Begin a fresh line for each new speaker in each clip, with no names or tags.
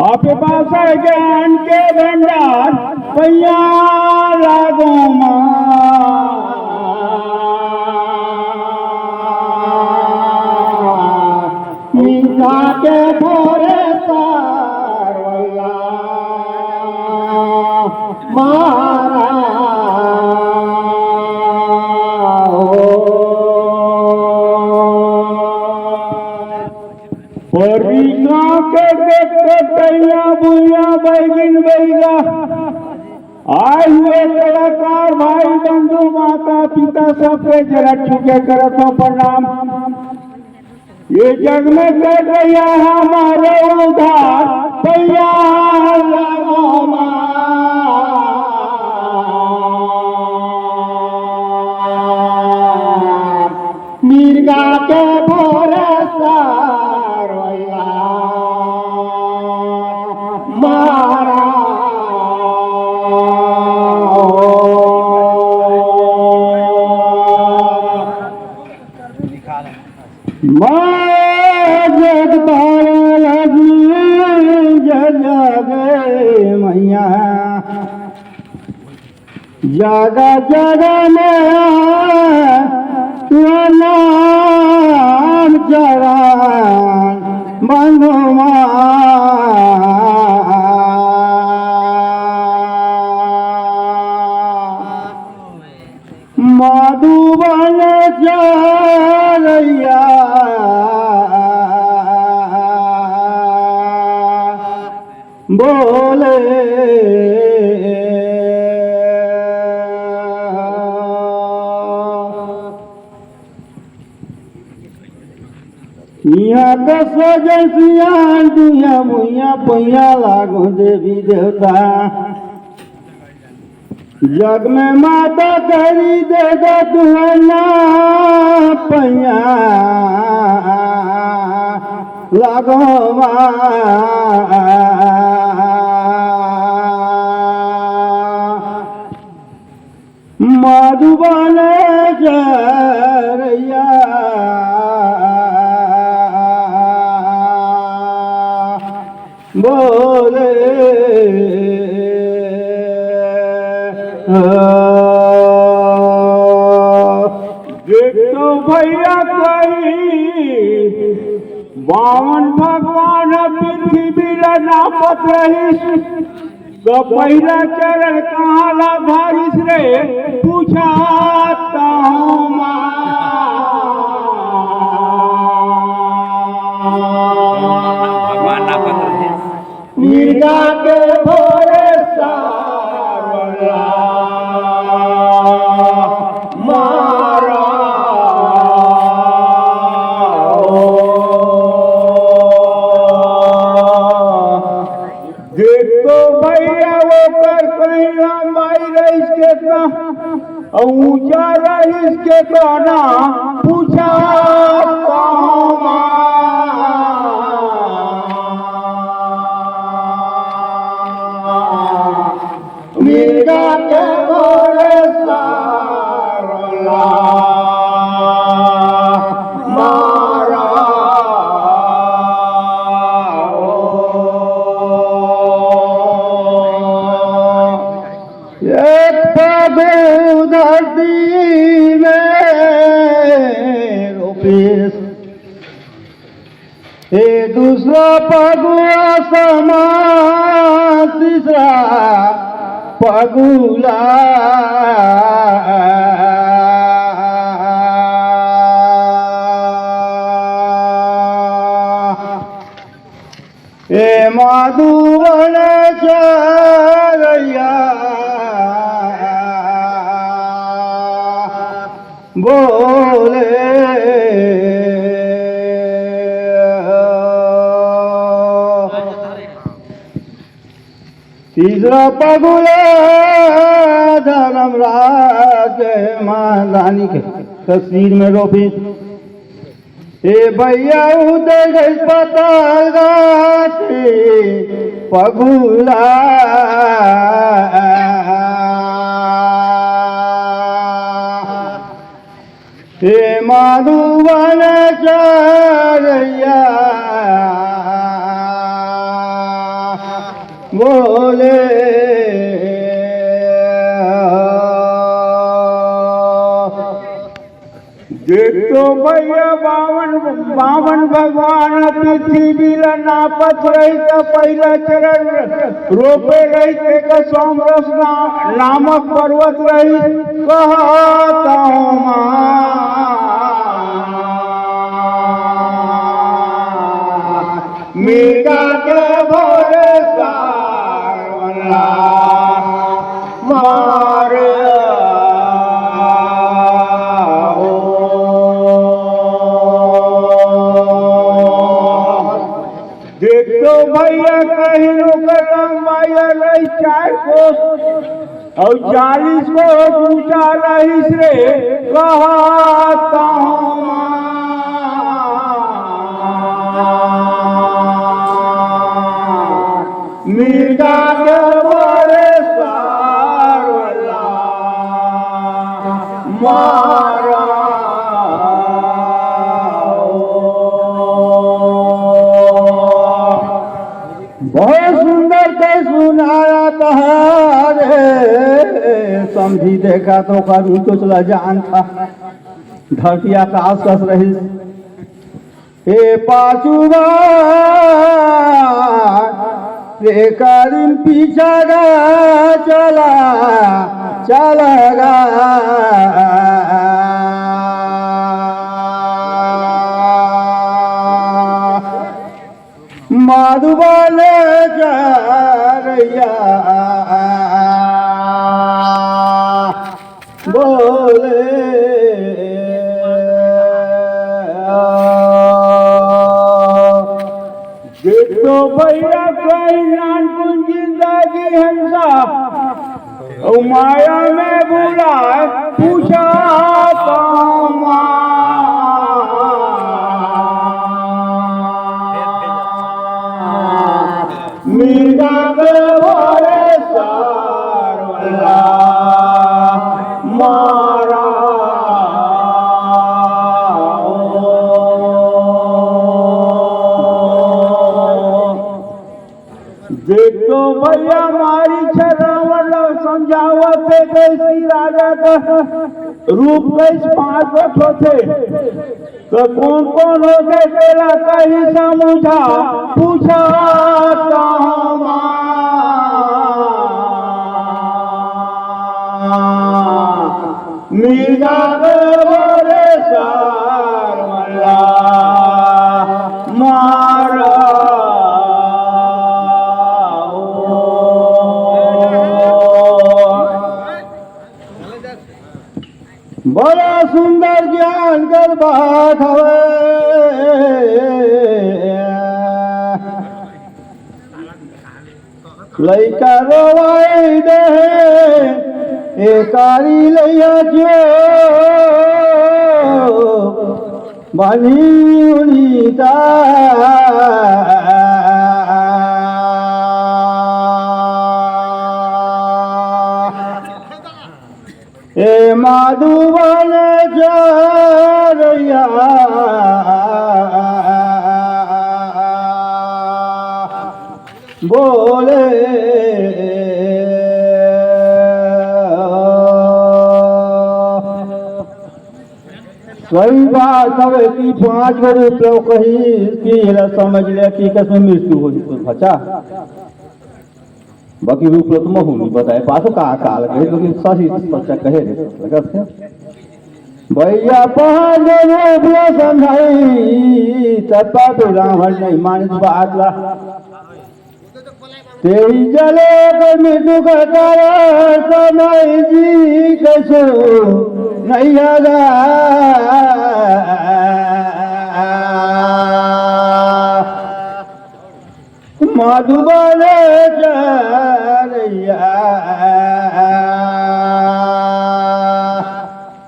आपके पास है ज्ञान के भंडार पैया लागो मीठा के भोरे सारवल्ला मारा कैया बुया बैगिन बैगा आए हुए कलाकार भाई बंधु माता पिता सबके जरा छुके करतो प्रणाम। ये जग में कर गया हमारे उधार पैया मीरगा के भोरे मैया जगा जगा में नाम चरण बंधुमा मधुबन चरैया बोले यहाँ का सजन सियान दुनिया मुइया पैया लागो देवी देवता जग में माता करी देगा तुहना पैया लागो मधुबन चरैया बोले देखो भैया कही बावन भगवान पृथ्वी नापत रही तो पहला चरण कहाँ लाधारिस रे पूछाता हूँ मीरगा के भोरे सारवल्ला मारा देखो भैया वो कर कहीं लंबाई रईस के ऊंचा रईस के कहना पूछा मीरगा के भोरे सारवल्ला मारा एक पगु धरती में रोपेश ए दूसरा पगु आसमान तीसरा पगुला ए मधुबन चरैया बोले तीसरा पगुला धर्मराज महादानी के तस्वीर में रोपी ए भैया उदय अस्पताल गाते पगुला हे मधुबन चरैया बावन भगवान पृथ्वी नापत रही तो पहला चरण रोपे रही एक सोमरस नामक पर्वत रही कहता मीरा के भोरे सावला मारे देखो भैया कहीं रोक माया रही 4 कोस और 40 कोस ऊंचा रही रे कहता मीरा के भोरे सावला मारा बहुत सुंदर से सुनाया तहारे समझी देखा तो कभी तो चला जान था धरती आकाश कस रही हे पाचुबा रे करीम पीछा गा चला चलगा माधुबन रैया बोले देखो भैया कहीं नानकुन जिंदगी हंसा और माया में बुला पूछा मीरा के भोरे सावला मारा देखो भैया मारी छरावल समझावत कैसी राजा का रूप कैसे 5 होते तो कौन होते तेरा कहीं समझा पूछा मीरा के भोरे सावला मारा बड़ा सुंदर ज्ञान कर बात लैका रोवाई दे एकारी लैया जो बनी उनीता ए माधुबन रैया बोले सही बात है कि 5 रूप कही की समझ ले कि कसम मृत्यु हो बचा बाकी रूप तो महू नहीं बताए पासो का काल कहे क्योंकि सही सच्चा कहे रे भैया पहाड़ रूप समझाई तत्ता तो रावण नहीं मानित बात ला तेरी जले को मृत्यु का समय जी कैसो नहीं आगा माधुबन रैया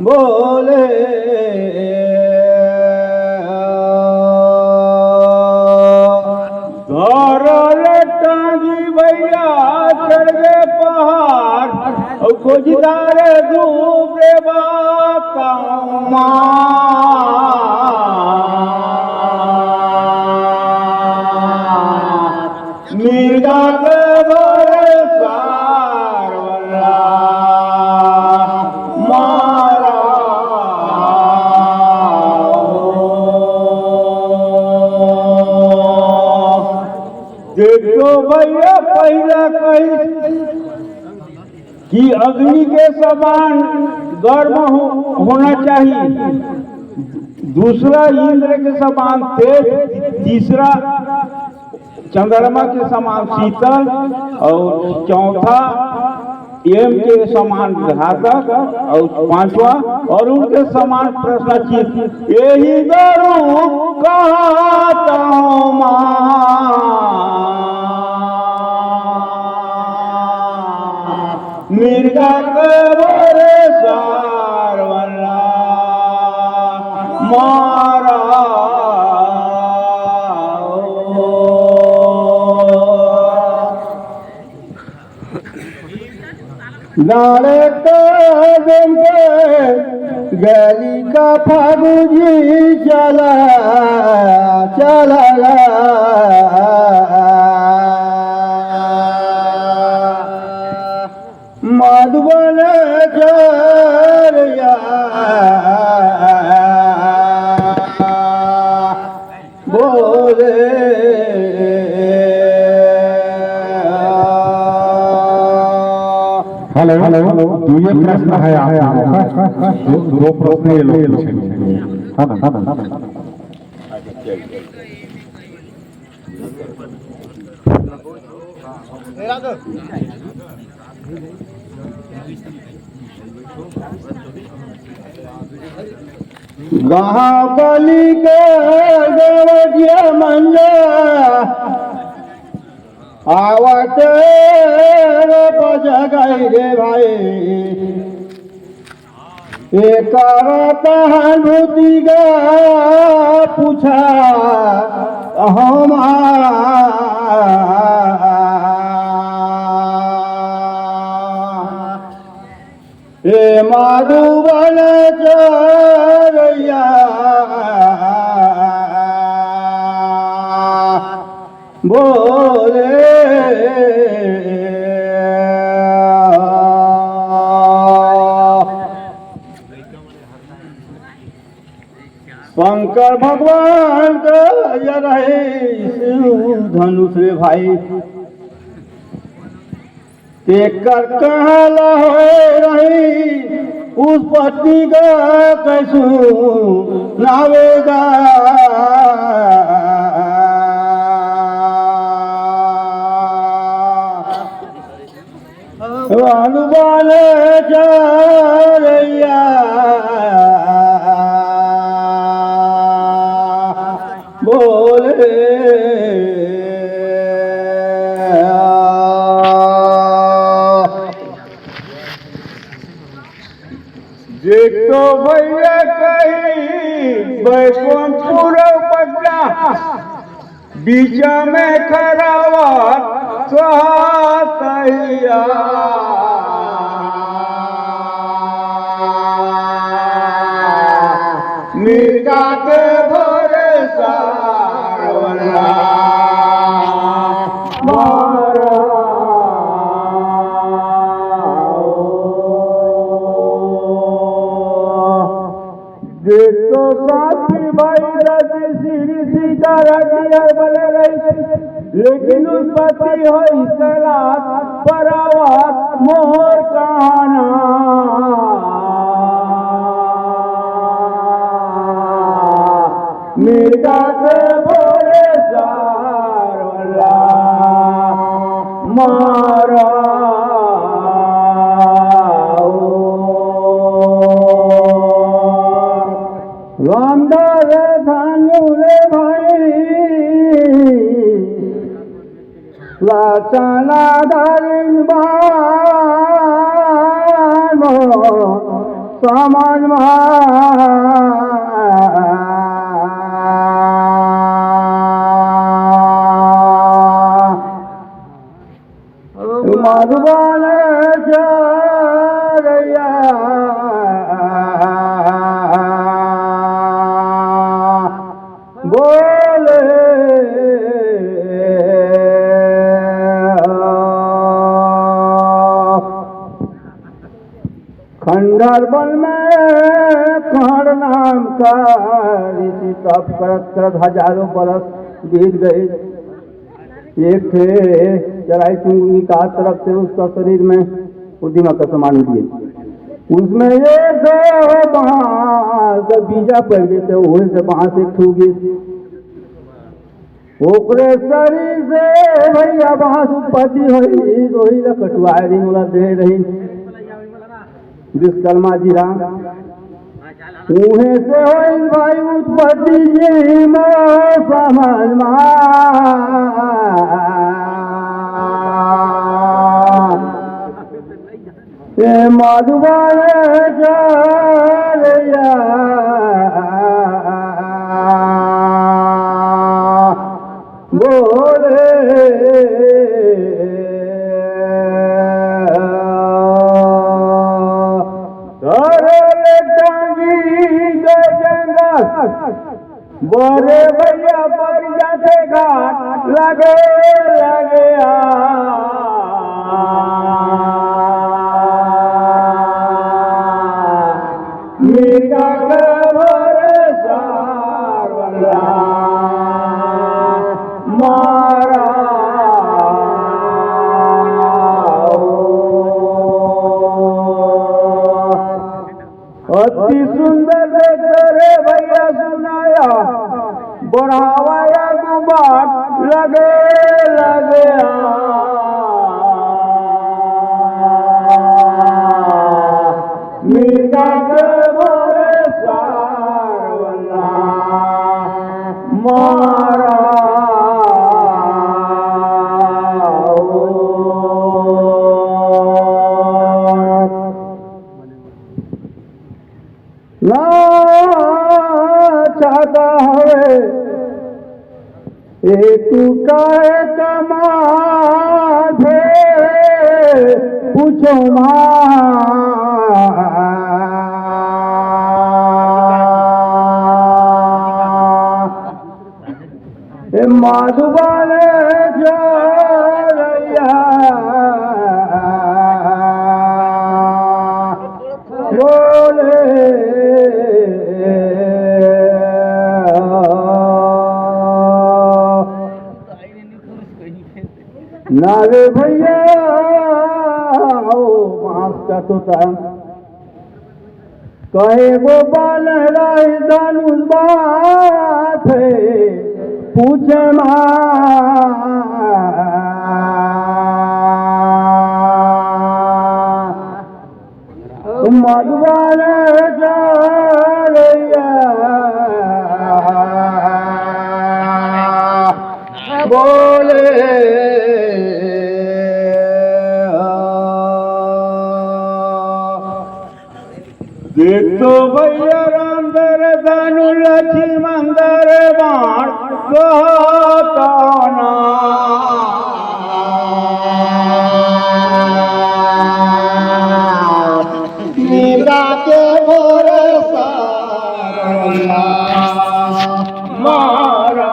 बोले भैया चढ़ गए पहाड़ और खोजदार धूप रे बामा मीरा के भोरे सावला मारा देखो भैया पहला कही कि अग्नि के समान गर्म होना चाहिए, दूसरा इंद्र के समान तेज, तीसरा चंद्रमा के समान शीतल, और चौथा एम के समान घातक, और पांचवा और उनके समान प्रश्नचित। यही दरू कहता हूँ मिर्गा कबरे सारवल्ला मारा नारे गली का फागुजी चला चला मधुबन चरिया बोले
हेलो हेलो दूसरा प्रश्न है आपका, दो प्रश्न ये लोग पूछेंगे, है ना?
गाँव गली के देवजिया मंजा आवत बजगई रे भाई, एक अनुभूति गा पूछा हम ए मधुबन चरिया बोले शंकर भगवान का रहे धनुष रे भाई, तेकर कहला हो रही उस पत्नी का कैसू नावेगा, हनुमान चरिया बोले देखो भैया कही बैकुंठपुर पटना बीच में खरावा कहिया मिर्गा के भोरे सारवला मारा देखो साथी भाई रति श्री सीता रटिया बने रही, लेकिन उत्पत्ति हो कैलाश परावात मोर कहना मिर्गा के भोरे सारवला मारा रामदास धानु रे भाई लाचाना दारिन समाज मधुबन चरिया बोले खंडर बन में खंड नाम का ऋषि तप करत करत हजारों बरस बीत गए। एक थे चराई चुंगी का तरफ से उसका शरीर में उद्यमा का सामान दिए, उसमें ये दो बांस बीजा पड़ गए थे, वही से बांस एक ठूगी ओकरे शरीर से भैया बांस उत्पत्ति हुई, वही ला कटुआई रही मोला दे रही विश्वकर्मा जी राम उहे से होई भाई उत्पत्ति जी मो समझ ए मधुबाने चलिया बोले बोरे भैया पर जाते घाट लगे लगे मीरा खबर सारवला मारा अति सुंदर रे भैया सुनाया बढ़ावाया गुबार लगे लगे मीरा के मोरे सारवला मारा ना चाहता है एक काहे कमाधे पूछो माधुबान जरैया बोले नारे भैया ओ बांस का तोता कहे वो बाल राय दानुष बात है पूछे मधुबान जरैया बोले देख तो भैया राम दर दानु लक्ष्मी मंदर बाण कहताना मीरा के मोरे सारवला मारा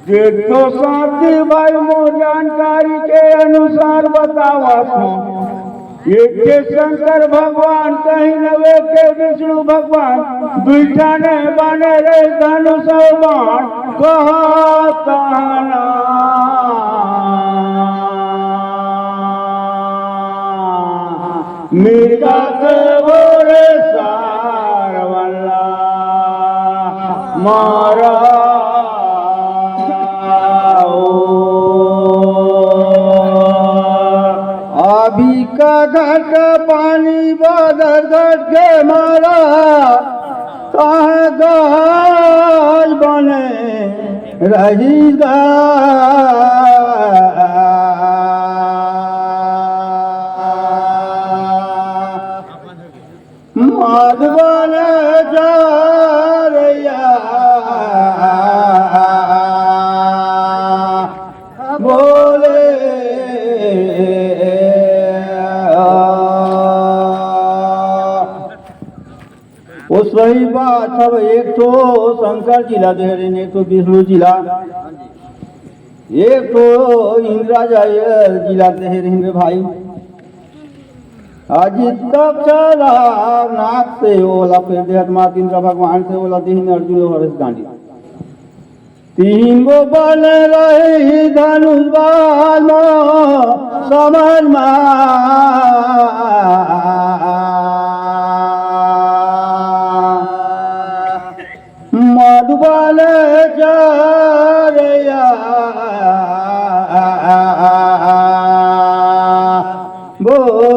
देखो साथी भाई मो जानकारी के अनुसार बतावा तू एक के शंकर भगवान कहीं नवे के विष्णु भगवान दुईटा ने बने रे धनुष बाण कहताना मीरा के मोरे सारवला मारा अभी का घट पानी बदर घट के मारा कहाँ गाज बने रही गा माधवन जरैया बोले वो सही बात सब एक तो शंकर जिला दे रहे एक तो विष्णु जिला एक तो इंदिरा जिला दे रहे भाई अजित नाक से बोला फिर देहत इंद्र भगवान से बोला दीन अर्जुन हर्ष गांधी 3 गो बन रही धनुष बाण समन मधुबन चरया बोल